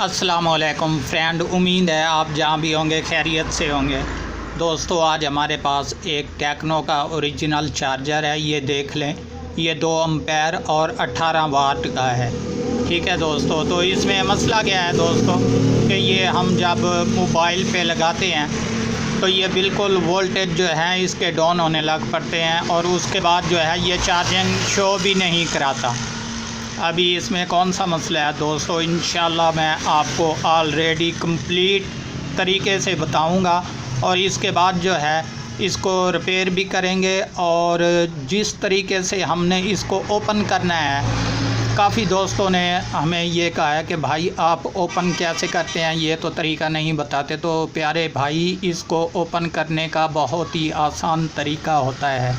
अस्सलाम वालेकुम फ्रेंड, उम्मीद है आप जहाँ भी होंगे खैरियत से होंगे। दोस्तों, आज हमारे पास एक टेक्नो का ओरिजिनल चार्जर है। ये देख लें, ये 2 एम्पेयर और 18 वाट का है। ठीक है दोस्तों, तो इसमें मसला क्या है दोस्तों कि ये हम जब मोबाइल पे लगाते हैं तो ये बिल्कुल वोल्टेज जो है इसके डाउन होने लग पड़ते हैं और उसके बाद जो है ये चार्जिंग शो भी नहीं कराता। अभी इसमें कौन सा मसला है दोस्तों, इंशाल्लाह मैं आपको ऑलरेडी कंप्लीट तरीके से बताऊंगा और इसके बाद जो है इसको रिपेयर भी करेंगे। और जिस तरीके से हमने इसको ओपन करना है, काफ़ी दोस्तों ने हमें ये कहा है कि भाई आप ओपन कैसे करते हैं, ये तो तरीका नहीं बताते। तो प्यारे भाई, इसको ओपन करने का बहुत ही आसान तरीका होता है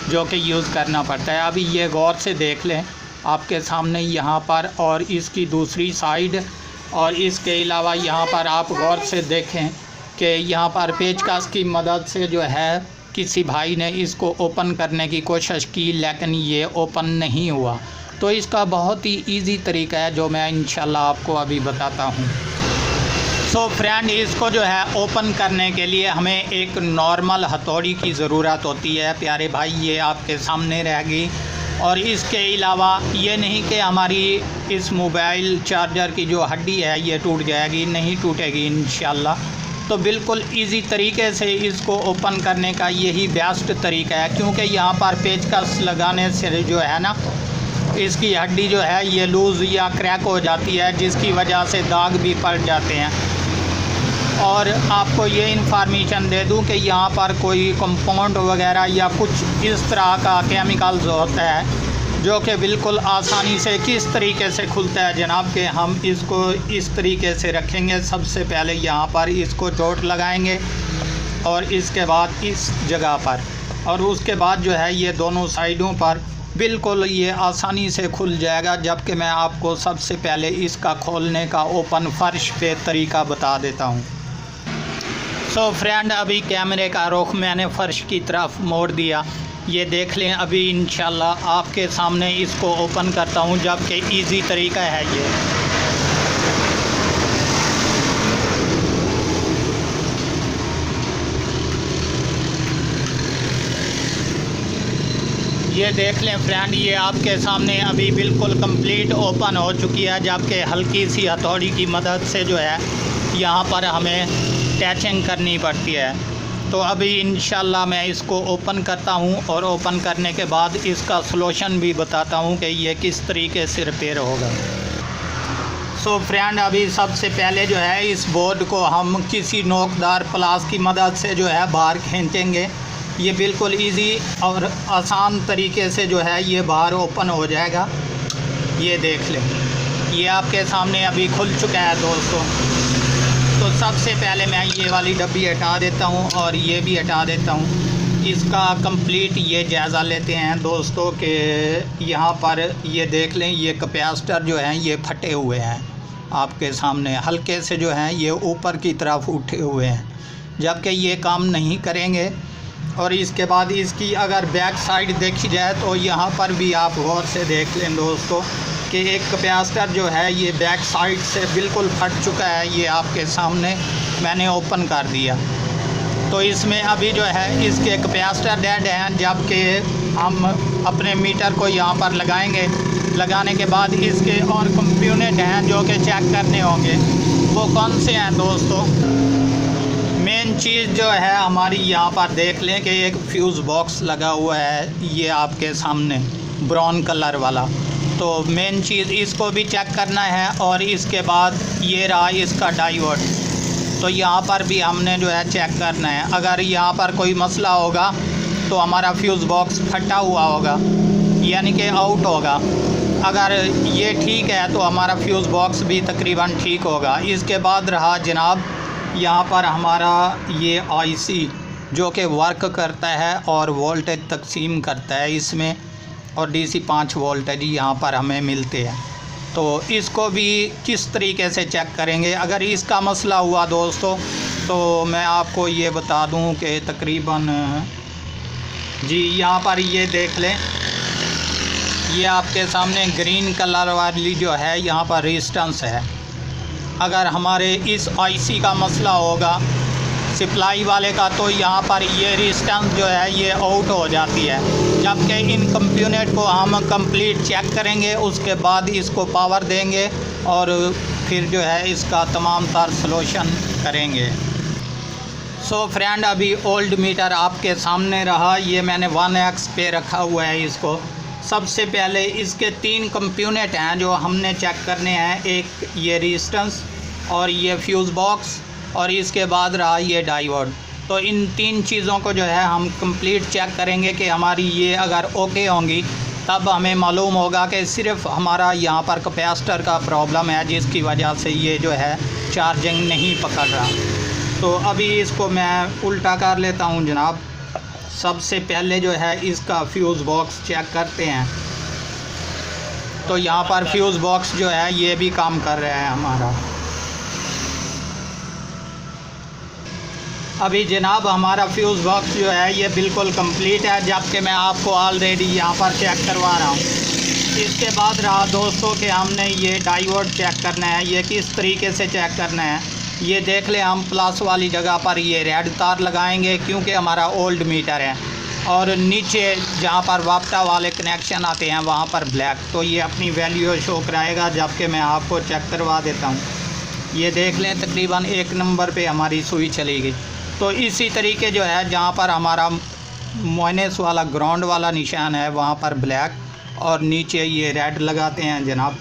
जो कि यूज़ करना पड़ता है। अभी ये गौर से देख लें आपके सामने यहाँ पर, और इसकी दूसरी साइड, और इसके अलावा यहाँ पर आप गौर से देखें कि यहाँ पर पेचकस की मदद से जो है किसी भाई ने इसको ओपन करने की कोशिश की, लेकिन ये ओपन नहीं हुआ। तो इसका बहुत ही इजी तरीका है जो मैं इंशाल्लाह आपको अभी बताता हूँ। सो फ्रेंड, इसको जो है ओपन करने के लिए हमें एक नॉर्मल हथौड़ी की ज़रूरत होती है। प्यारे भाई, ये आपके सामने रहेगी। और इसके अलावा ये नहीं कि हमारी इस मोबाइल चार्जर की जो हड्डी है ये टूट जाएगी, नहीं टूटेगी इंशाल्लाह। तो बिल्कुल इजी तरीके से इसको ओपन करने का यही बेस्ट तरीका है, क्योंकि यहाँ पर पेचकस लगाने से जो है ना इसकी हड्डी जो है ये लूज़ या क्रैक हो जाती है, जिसकी वजह से दाग भी पड़ जाते हैं। और आपको ये इन्फॉर्मेशन दे दूं कि यहाँ पर कोई कंपाउंड वगैरह या कुछ इस तरह का केमिकल्स होता है जो कि बिल्कुल आसानी से किस तरीके से खुलता है जनाब, कि हम इसको इस तरीके से रखेंगे। सबसे पहले यहाँ पर इसको चोट लगाएंगे और इसके बाद इस जगह पर, और उसके बाद जो है ये दोनों साइडों पर बिल्कुल ये आसानी से खुल जाएगा। जबकि मैं आपको सबसे पहले इसका खोलने का ओपन फर्श पे तरीका बता देता हूँ। सो फ्रेंड, अभी कैमरे का रुख मैंने फ़र्श की तरफ मोड़ दिया। ये देख लें, अभी इंशाल्लाह आपके सामने इसको ओपन करता हूँ, जबकि इजी तरीका है ये देख लें फ्रेंड, ये आपके सामने अभी बिल्कुल कंप्लीट ओपन हो चुकी है। जबकि हल्की सी हथौड़ी की मदद से जो है यहाँ पर हमें टैचिंग करनी पड़ती है। तो अभी इंशाल्लाह मैं इसको ओपन करता हूँ और ओपन करने के बाद इसका सॉल्यूशन भी बताता हूँ कि ये किस तरीके से रिपेयर होगा। सो फ्रेंड, अभी सबसे पहले जो है इस बोर्ड को हम किसी नोकदार प्लास की मदद से जो है बाहर खींचेंगे। ये बिल्कुल इजी और आसान तरीके से जो है ये बाहर ओपन हो जाएगा। ये देख लें, ये आपके सामने अभी खुल चुका है दोस्तों। तो सबसे पहले मैं ये वाली डब्बी हटा देता हूँ और ये भी हटा देता हूँ। इसका कंप्लीट ये जायज़ा लेते हैं दोस्तों कि यहाँ पर ये देख लें, ये कैपेसिटर जो हैं ये फटे हुए हैं आपके सामने, हल्के से जो हैं ये ऊपर की तरफ उठे हुए हैं, जबकि ये काम नहीं करेंगे। और इसके बाद इसकी अगर बैक साइड देखी जाए तो यहाँ पर भी आप गौर से देख लें दोस्तों कि एक कैपेसिटर जो है ये बैक साइड से बिल्कुल फट चुका है। ये आपके सामने मैंने ओपन कर दिया। तो इसमें अभी जो है इसके कैपेसिटर डेड हैं, जबकि हम अपने मीटर को यहाँ पर लगाएंगे। लगाने के बाद इसके और कंपोनेंट हैं जो कि चेक करने होंगे। वो कौन से हैं दोस्तों? मेन चीज़ जो है हमारी यहाँ पर देख लें कि एक फ्यूज़ बॉक्स लगा हुआ है, ये आपके सामने ब्राउन कलर वाला। तो मेन चीज़ इसको भी चेक करना है। और इसके बाद ये रहा इसका डायोड, तो यहाँ पर भी हमने जो है चेक करना है। अगर यहाँ पर कोई मसला होगा तो हमारा फ्यूज़ बॉक्स फटा हुआ होगा, यानी कि आउट होगा। अगर ये ठीक है तो हमारा फ्यूज़ बॉक्स भी तकरीबन ठीक होगा। इसके बाद रहा जनाब यहाँ पर हमारा ये आईसी जो कि वर्क करता है और वोल्टेज तकसीम करता है इसमें, और डीसी 5 वोल्टेज यहाँ पर हमें मिलते हैं। तो इसको भी किस तरीके से चेक करेंगे। अगर इसका मसला हुआ दोस्तों तो मैं आपको ये बता दूं कि तकरीबन जी यहाँ पर ये देख लें, ये आपके सामने ग्रीन कलर वाली जो है यहाँ पर रेजिस्टेंस है, अगर हमारे इस आईसी का मसला होगा सप्लाई वाले का, तो यहाँ पर ये रेजिस्टेंस जो है ये आउट हो जाती है। जबकि इन कंपोनेंट को हम कंप्लीट चेक करेंगे, उसके बाद इसको पावर देंगे और फिर जो है इसका तमाम तर सलूशन करेंगे। सो फ्रेंड, अभी ओल्ड मीटर आपके सामने रहा, ये मैंने 1x पे रखा हुआ है इसको। सबसे पहले इसके 3 कंपोनेंट हैं जो हमने चेक करने हैं, एक ये रेजिस्टेंस और ये फ्यूज़ बॉक्स और इसके बाद रहा ये डायोड। तो इन 3 चीज़ों को जो है हम कंप्लीट चेक करेंगे कि हमारी ये अगर ओके होंगी, तब हमें मालूम होगा कि सिर्फ हमारा यहाँ पर कैपेसिटर का प्रॉब्लम है जिसकी वजह से ये जो है चार्जिंग नहीं पकड़ रहा। तो अभी इसको मैं उल्टा कर लेता हूँ जनाब। सबसे पहले जो है इसका फ्यूज़ बॉक्स चेक करते हैं। तो यहाँ पर फ्यूज़ बॉक्स जो है ये भी काम कर रहा है हमारा। अभी जनाब हमारा फ्यूज़ बॉक्स जो है ये बिल्कुल कंप्लीट है, जबकि मैं आपको ऑलरेडी यहाँ पर चेक करवा रहा हूँ। इसके बाद रहा दोस्तों कि हमने ये डायोड चेक करना है। ये किस तरीके से चेक करना है ये देख लें। हम प्लस वाली जगह पर ये रेड तार लगाएंगे क्योंकि हमारा ओल्ड मीटर है, और नीचे जहाँ पर वापटा वाले कनेक्शन आते हैं वहाँ पर ब्लैक। तो ये अपनी वैल्यू शो कराएगा, जबकि मैं आपको चेक करवा देता हूँ। ये देख लें तकरीबन 1 नंबर पे हमारी सुई चली गई। तो इसी तरीके जो है जहाँ पर हमारा माइनस वाला ग्राउंड वाला निशान है वहाँ पर ब्लैक और नीचे ये रेड लगाते हैं जनाब।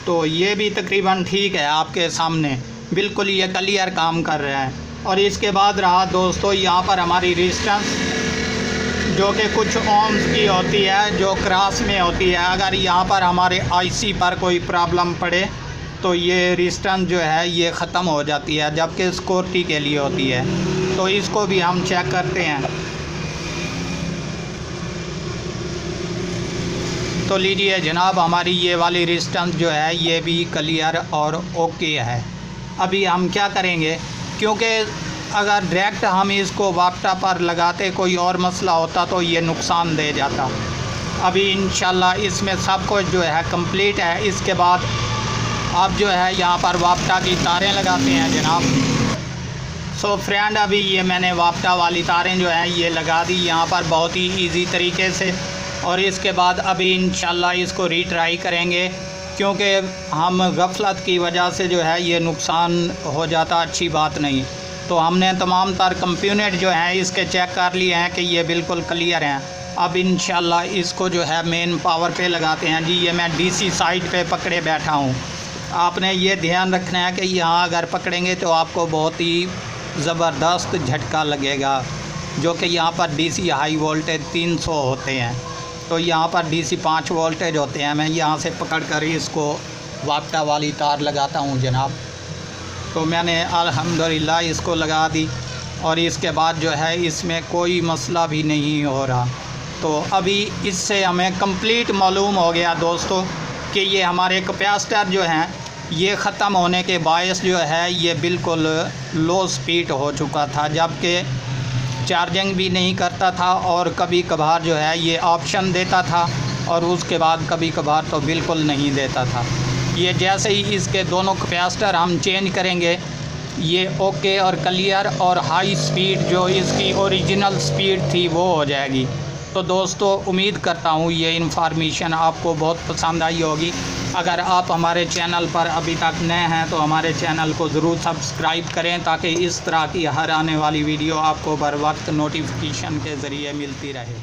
तो ये भी तकरीबन ठीक है आपके सामने, बिल्कुल ये क्लियर काम कर रहा है। और इसके बाद रहा दोस्तों यहाँ पर हमारी रेजिस्टेंस जो कि कुछ ओम्स की होती है, जो क्रॉस में होती है। अगर यहाँ पर हमारे आईसी पर कोई प्रॉब्लम पड़े तो ये रेजिस्टेंस जो है ये ख़त्म हो जाती है, जबकि सिक्योरिटी के लिए होती है। तो इसको भी हम चेक करते हैं। तो लीजिए जनाब, हमारी ये वाली रेजिस्टेंस जो है ये भी क्लियर और ओके है। अभी हम क्या करेंगे, क्योंकि अगर डायरेक्ट हम इसको वापटा पर लगाते कोई और मसला होता तो ये नुकसान दे जाता। अभी इंशाल्लाह इसमें सब कुछ जो है कंप्लीट है। इसके बाद आप जो है यहाँ पर वापटा की तारें लगाते हैं जनाब। सो फ्रेंड, अभी ये मैंने वापटा वाली तारें जो हैं ये लगा दी यहाँ पर बहुत ही इजी तरीके से। और इसके बाद अभी इंशाल्लाह इसको रीट्राई करेंगे, क्योंकि हम गफलत की वजह से जो है ये नुकसान हो जाता, अच्छी बात नहीं। तो हमने तमाम तार कंपोनेंट जो हैं इसके चेक कर लिए हैं कि ये बिल्कुल क्लियर हैं। अब इंशाल्लाह इसको जो है मेन पावर पे लगाते हैं। जी ये मैं डीसी साइड पे पकड़े बैठा हूँ। आपने ये ध्यान रखना है कि यहाँ अगर पकड़ेंगे तो आपको बहुत ही ज़बरदस्त झटका लगेगा, जो कि यहाँ पर डीसी हाई वोल्टेज 300 होते हैं, तो यहाँ पर डीसी 5 वोल्टेज होते हैं। मैं यहाँ से पकड़ कर इसको वापटा वाली तार लगाता हूँ जनाब। तो मैंने अल्हम्दुलिल्लाह इसको लगा दी और इसके बाद जो है इसमें कोई मसला भी नहीं हो रहा। तो अभी इससे हमें कंप्लीट मालूम हो गया दोस्तों कि ये हमारे कैपेसिटर जो हैं ये ख़त्म होने के बायस जो है ये बिल्कुल लो स्पीड हो चुका था, जबकि चार्जिंग भी नहीं करता था और कभी कभार जो है ये ऑप्शन देता था और उसके बाद कभी कभार तो बिल्कुल नहीं देता था। ये जैसे ही इसके दोनों कैपेसिटर हम चेंज करेंगे ये ओके और क्लियर और हाई स्पीड जो इसकी ओरिजिनल स्पीड थी वो हो जाएगी। तो दोस्तों उम्मीद करता हूँ ये इन्फॉर्मेशन आपको बहुत पसंद आई होगी। अगर आप हमारे चैनल पर अभी तक नए हैं तो हमारे चैनल को ज़रूर सब्सक्राइब करें, ताकि इस तरह की हर आने वाली वीडियो आपको बर वक्त नोटिफिकेशन के ज़रिए मिलती रहे।